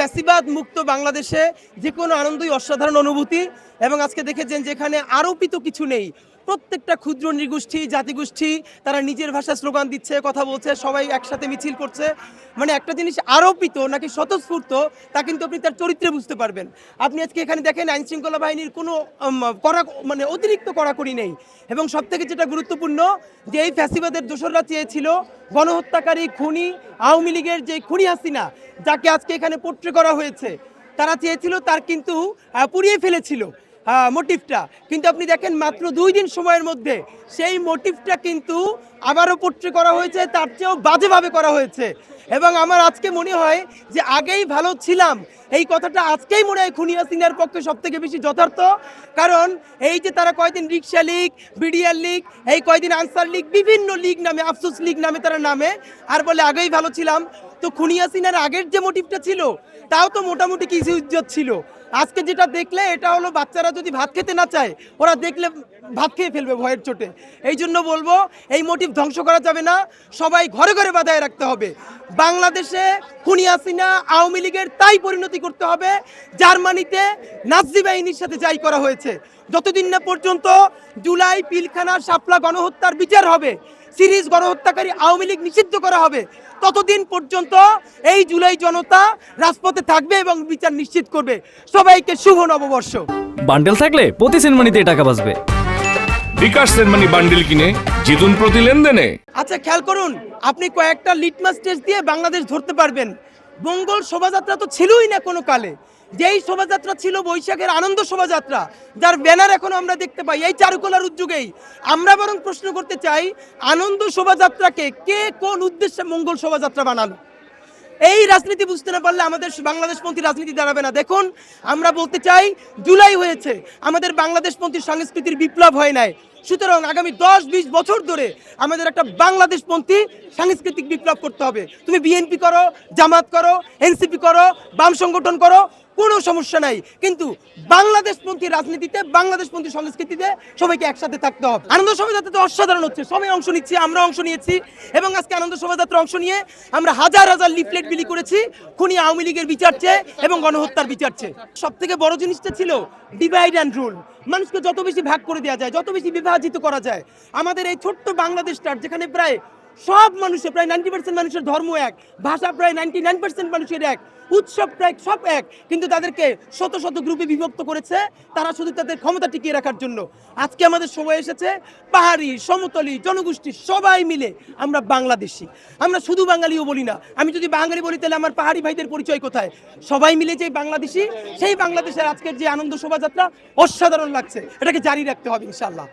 ফ্যাসিবাদ মুক্ত বাংলাদেশে যে কোনো আনন্দই অসাধারণ অনুভূতি। এবং আজকে দেখেছেন যেখানে আরোপিত কিছু নেই, প্রত্যেকটা ক্ষুদ্র নৃগোষ্ঠী জাতিগোষ্ঠী তারা নিজের ভাষায় স্লোগান দিচ্ছে, কথা বলছে, সবাই একসাথে মিছিল করছে। মানে একটা জিনিস আরোপিত নাকি স্বতঃস্ফূর্ত তা কিন্তু আপনি তার চরিত্রে বুঝতে পারবেন। আপনি আজকে এখানে দেখেন আইন শৃঙ্খলা বাহিনীর কোনো কড়া মানে অতিরিক্ত কড়াকড়ি নেই। এবং সবথেকে যেটা গুরুত্বপূর্ণ যে এই ফ্যাসিবাদের দোসররা চেয়েছিল গণহত্যাকারী খুনি আওয়ামী লীগের যে খুনি হাসিনা যাকে আজকে এখানে পোট্রে করা হয়েছে, তারা চেয়েছিল তার কিন্তু পুড়িয়ে ফেলেছিল মোটিভটা। কিন্তু আপনি দেখেন মাত্র 2 দিন সময়ের মধ্যে সেই মোটিভটা কিন্তু আবারও পোট্রে করা হয়েছে, তার চেয়েও বাজেভাবে করা হয়েছে। এবং আমার আজকে মনে হয় যে আগেই ভালো ছিলাম, এই কথাটা আজকেই মনে হয় খুনি হাসিনার পক্ষে সবথেকে বেশি যথার্থ। কারণ এই যে তারা কয়দিন রিক্সা লীগ, বিডিআর লীগ, এই কয়দিন আনসার লীগ, বিভিন্ন লীগ নামে, আফসোস লীগ নামে তারা নামে আর বলে আগেই ভালো ছিলাম। তো খুনি হাসিনার আগের যে মোটিভটা ছিল তাও তো মোটামুটি কিছু ইজ্জত ছিল। আজকে যেটা দেখলে এটা হলো বাচ্চারা যদি ভাত খেতে না চায়, ওরা দেখলে ভাত খেয়ে ফেলবে ভয়ের চোটে। এই জন্য বলবো এই মোটিভ ধ্বংস করা যাবে না, সবাই ঘরে ঘরে বাঁধায় রাখতে হবে। বাংলাদেশে খুনি হাসিনা আওয়ামী লীগের তাই পরিণতি করতে হবে জার্মানিতে নাৎসি বাহিনীর সাথে যাই করা হয়েছে। যতদিন না পর্যন্ত জুলাই পিলখানা শাপলা গণহত্যার বিচার হবে, সিরিজ গণহত্যাকারী আওয়ামী লীগ নিষিদ্ধ করা হবে, ততদিন পর্যন্ত এই জুলাই জনতা রাজপথে থাকবে এবং বিচার নিশ্চিত করবে। সবাইকে শুভ নববর্ষ। বান্ডেল থাকলে প্রতি সেনমানিতে টাকা বাঁচবে। বিকাশ সেনমানি বান্ডেল কিনে জিতুন প্রতি লেনদেনে। আচ্ছা খেয়াল করুন, আপনি কয়েকটা লিটমাস টেস্ট দিয়ে বাংলাদেশ ধরতে পারবেন। মঙ্গল শোভাযাত্রা তো ছিলই না কোনো কালে। যেই শোভাযাত্রা ছিল বৈশাখের আনন্দ শোভাযাত্রা, যার ব্যানার এখন আমরা দেখতে পাই এই চারুকলার উদ্যোগেই। আমরা বরং প্রশ্ন করতে চাই, আনন্দ শোভাযাত্রাকে কে কোন উদ্দেশ্যে মঙ্গল শোভাযাত্রা বানালো? এই রাজনীতি বুঝতে না পারলে আমাদের বাংলাদেশপন্থী রাজনীতি দাঁড়াবে না। দেখুন, আমরা বলতে চাই জুলাই হয়েছে, আমাদের বাংলাদেশপন্থী সংস্কৃতির বিপ্লব হয় নাই। সুতরাং আগামী 10-20 বছর ধরে আমাদের একটা বাংলাদেশপন্থী সাংস্কৃতিক বিপ্লব করতে হবে। তুমি বিএনপি করো, জামাত করো, এনসিপি করো, বাম সংগঠন করো, কোনো সমস্যা নাই, কিন্তু বাংলাদেশপন্থী রাজনীতিতে, বাংলাদেশপন্থী সংস্কৃতিতে সবাইকে একসাথে থাকতে হবে। আনন্দ শোভাযাত্রা তো অসাধারণ হচ্ছে, সবাই অংশ নিচ্ছি, আমরা অংশ নিয়েছি। এবং আজকে আনন্দ শোভাযাত্রা অংশ নিয়ে আমরা হাজার হাজার লিফলেট বিলি করেছি খুনি আওয়ামী লীগের বিচার চেয়ে এবং গণহত্যার বিচার চেয়ে। সব থেকে বড় জিনিসটা ছিল ডিভাইড অ্যান্ড রুল। মানুষকে যত বেশি ভাগ করে দেওয়া যায়, যত বেশি বিভাজিত করা যায়, আমাদের এই ছোট্ট বাংলাদেশটার যেখানে প্রায় সব মানুষের, প্রায় 90% মানুষের ধর্ম এক, ভাষা প্রায় 99% মানুষের এক, উৎসব প্রায় সব এক, কিন্তু তাদেরকে শত শত গ্রুপে বিভক্ত করেছে তারা শুধু তাদের ক্ষমতা টিকিয়ে রাখার জন্য। আজকে আমাদের সময় এসেছে পাহাড়ি, সমতলী, জনগোষ্ঠী সবাই মিলে আমরা বাংলাদেশি। আমরা শুধু বাঙালিও বলি না, আমি যদি বাঙালি বলি তাহলে আমার পাহাড়ি ভাইদের পরিচয় কোথায়? সবাই মিলে যে বাংলাদেশি, সেই বাংলাদেশের আজকের যে আনন্দ শোভাযাত্রা অসাধারণ লাগছে, এটাকে জারি রাখতে হবে ইনশাআল্লাহ।